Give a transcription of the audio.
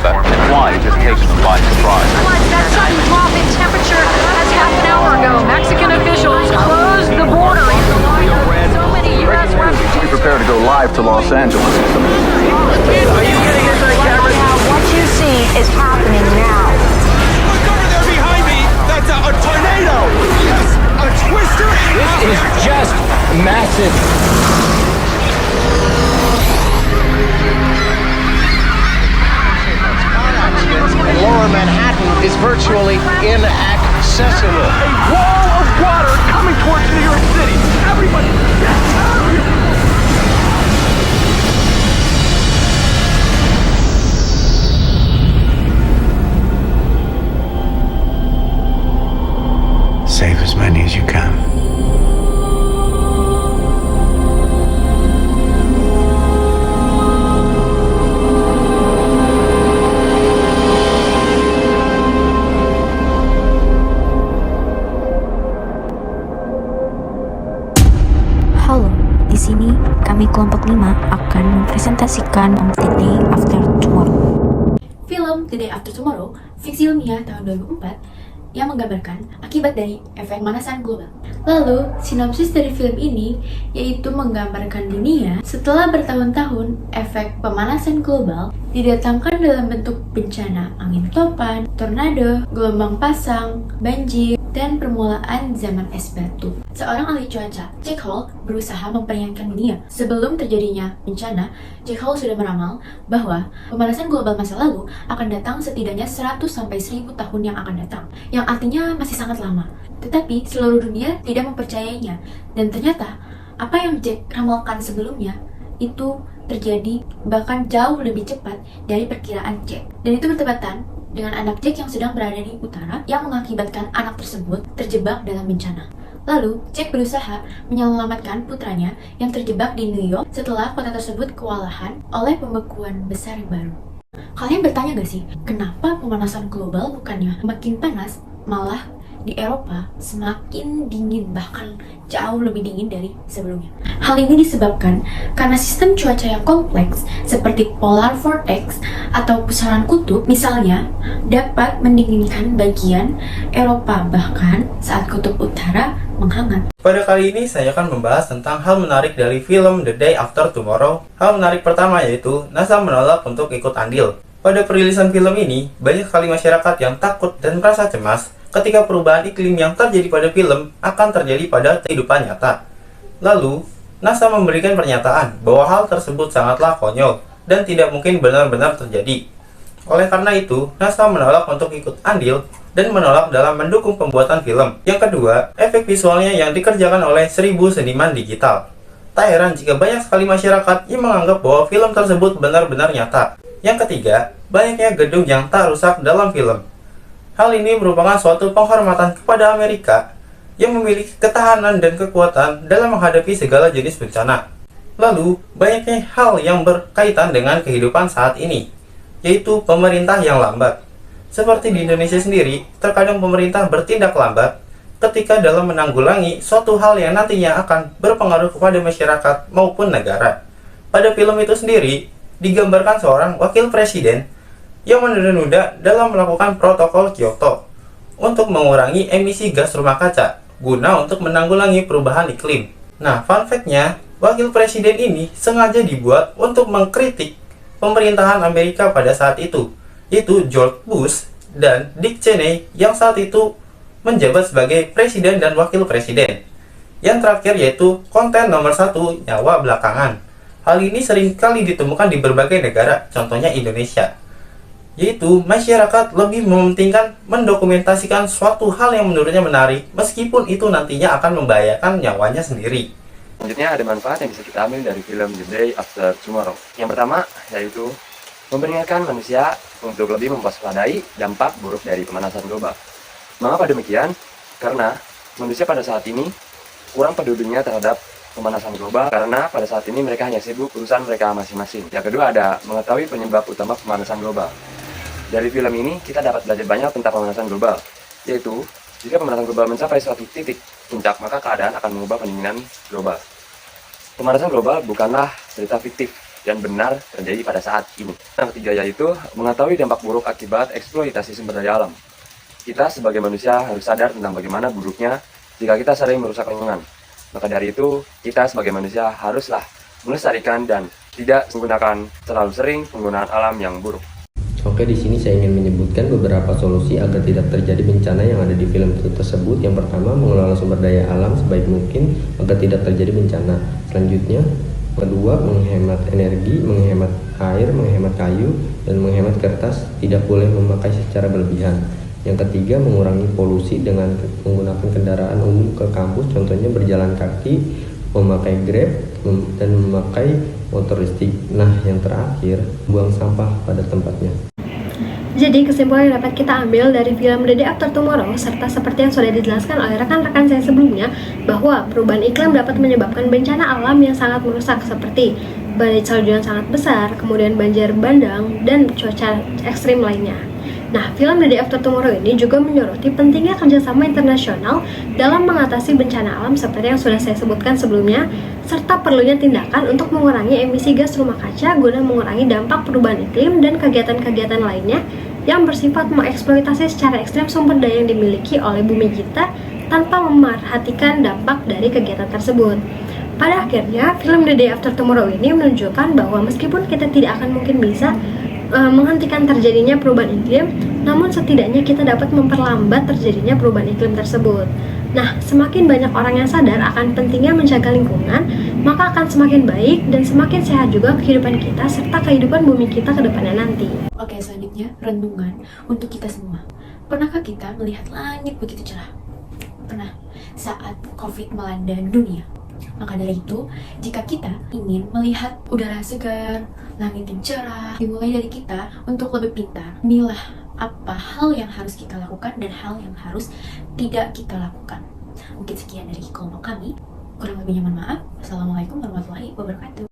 America and why it has taken them by surprise. That sudden drop in temperature as half an hour ago, Mexican officials closed the border in the light of so many U.S. refugees. Be prepared to go live to Los Angeles. Are you getting into the camera? What you see is happening now. Look over there behind me! That's a tornado! Yes, a twister! This is just massive. And lower Manhattan is virtually inaccessible. A wall of water coming towards New York City! Everybody! Save as many as you can. Halo, di sini kami kelompok 5 akan mempresentasikan The Day After Tomorrow. Film The Day After Tomorrow, fiksi ilmiah tahun 2004 yang menggambarkan akibat dari efek pemanasan global. Lalu, sinopsis dari film ini yaitu menggambarkan dunia setelah bertahun-tahun efek pemanasan global didatangkan dalam bentuk bencana angin topan, tornado, gelombang pasang, banjir, dan permulaan zaman es batu. Seorang ahli cuaca, Jack Hall, berusaha memperingatkan dunia. Sebelum terjadinya bencana, Jack Hall sudah meramal bahwa pemanasan global masa lalu akan datang setidaknya 100-1000 tahun yang akan datang, yang artinya masih sangat lama. Tetapi seluruh dunia tidak mempercayainya, dan ternyata apa yang Jack ramalkan sebelumnya itu terjadi bahkan jauh lebih cepat dari perkiraan Jack. Dan itu bertepatan dengan anak Jack yang sedang berada di utara yang mengakibatkan anak tersebut terjebak dalam bencana. Lalu, Jack berusaha menyelamatkan putranya yang terjebak di New York setelah kota tersebut kewalahan oleh pembekuan besar yang baru. Kalian bertanya gak sih, kenapa pemanasan global bukannya makin panas, malah di Eropa semakin dingin, bahkan jauh lebih dingin dari sebelumnya. Hal ini disebabkan karena sistem cuaca yang kompleks seperti polar vortex atau pusaran kutub misalnya dapat mendinginkan bagian Eropa bahkan saat kutub utara menghangat. Pada kali ini saya akan membahas tentang hal menarik dari film The Day After Tomorrow. Hal menarik pertama yaitu NASA menolak untuk ikut andil. Pada perilisan film ini, banyak sekali masyarakat yang takut dan merasa cemas ketika perubahan iklim yang terjadi pada film akan terjadi pada kehidupan nyata. Lalu, NASA memberikan pernyataan bahwa hal tersebut sangatlah konyol dan tidak mungkin benar-benar terjadi. Oleh karena itu, NASA menolak untuk ikut andil dan menolak dalam mendukung pembuatan film. Yang kedua, efek visualnya yang dikerjakan oleh 1000 seniman digital. Tak heran jika banyak sekali masyarakat yang menganggap bahwa film tersebut benar-benar nyata. Yang ketiga, banyaknya gedung yang tak rusak dalam film. Hal ini merupakan suatu penghormatan kepada Amerika yang memiliki ketahanan dan kekuatan dalam menghadapi segala jenis bencana. Lalu, banyaknya hal yang berkaitan dengan kehidupan saat ini, yaitu pemerintah yang lambat. Seperti di Indonesia sendiri, terkadang pemerintah bertindak lambat ketika dalam menanggulangi suatu hal yang nantinya akan berpengaruh kepada masyarakat maupun negara. Pada film itu sendiri, digambarkan seorang wakil presiden yang menunda-nunda dalam melakukan protokol Kyoto untuk mengurangi emisi gas rumah kaca guna untuk menanggulangi perubahan iklim. Nah, fun fact-nya, wakil presiden ini sengaja dibuat untuk mengkritik pemerintahan Amerika pada saat itu, yaitu George Bush dan Dick Cheney yang saat itu menjabat sebagai presiden dan wakil presiden. Yang terakhir yaitu konten nomor 1, nyawa belakangan. Hal ini sering kali ditemukan di berbagai negara, contohnya Indonesia, yaitu masyarakat lebih mementingkan mendokumentasikan suatu hal yang menurutnya menarik meskipun itu nantinya akan membahayakan nyawanya sendiri. Selanjutnya ada manfaat yang bisa kita ambil dari film The Day After Tomorrow. Yang pertama yaitu memperingatkan manusia untuk lebih mewaspadai dampak buruk dari pemanasan global. Mengapa demikian? Karena manusia pada saat ini kurang pedulinya terhadap pemanasan global karena pada saat ini mereka hanya sibuk urusan mereka masing-masing. Yang kedua ada mengetahui penyebab utama pemanasan global. Dari film ini kita dapat belajar banyak tentang pemanasan global, yaitu jika pemanasan global mencapai suatu titik puncak maka keadaan akan mengubah pendinginan global. Pemanasan global bukanlah cerita fiktif dan benar terjadi pada saat ini. Yang ketiga yaitu mengetahui dampak buruk akibat eksploitasi sumber daya alam. Kita sebagai manusia harus sadar tentang bagaimana buruknya jika kita sering merusak lingkungan. Maka dari itu, kita sebagai manusia haruslah melestarikan dan tidak menggunakan terlalu sering penggunaan alam yang buruk. Oke, di sini saya ingin menyebutkan beberapa solusi agar tidak terjadi bencana yang ada di film tersebut. Yang pertama, mengelola sumber daya alam sebaik mungkin agar tidak terjadi bencana. Selanjutnya, kedua, menghemat energi, menghemat air, menghemat kayu, dan menghemat kertas. Tidak boleh memakai secara berlebihan. Yang ketiga, mengurangi polusi dengan menggunakan kendaraan umum ke kampus, contohnya berjalan kaki, memakai Grab, dan memakai motor listrik. Nah, yang terakhir, buang sampah pada tempatnya. Jadi kesimpulan yang dapat kita ambil dari film The Day After Tomorrow, serta seperti yang sudah dijelaskan oleh rekan-rekan saya sebelumnya, bahwa perubahan iklim dapat menyebabkan bencana alam yang sangat merusak seperti badai salju yang sangat besar, kemudian banjir bandang, dan cuaca ekstrim lainnya. Nah, film The Day After Tomorrow ini juga menyoroti pentingnya kerjasama internasional dalam mengatasi bencana alam seperti yang sudah saya sebutkan sebelumnya, serta perlunya tindakan untuk mengurangi emisi gas rumah kaca guna mengurangi dampak perubahan iklim dan kegiatan-kegiatan lainnya yang bersifat mengeksploitasi secara ekstrem sumber daya yang dimiliki oleh bumi kita tanpa memerhatikan dampak dari kegiatan tersebut. Pada akhirnya, film The Day After Tomorrow ini menunjukkan bahwa meskipun kita tidak akan mungkin bisa menghentikan terjadinya perubahan iklim, namun setidaknya kita dapat memperlambat terjadinya perubahan iklim tersebut. Nah, semakin banyak orang yang sadar akan pentingnya menjaga lingkungan, maka akan semakin baik dan semakin sehat juga kehidupan kita serta kehidupan bumi kita ke depannya nanti. Oke, selanjutnya renungan untuk kita semua. Pernahkah kita melihat langit begitu cerah? Pernah saat COVID melanda dunia. Maka dari itu, jika kita ingin melihat udara segar, langit yang cerah, dimulai dari kita untuk lebih pintar. Inilah apa hal yang harus kita lakukan dan hal yang harus tidak kita lakukan. Mungkin sekian dari kelompok kami. Kurang lebihnya mohon maaf. Assalamualaikum warahmatullahi wabarakatuh.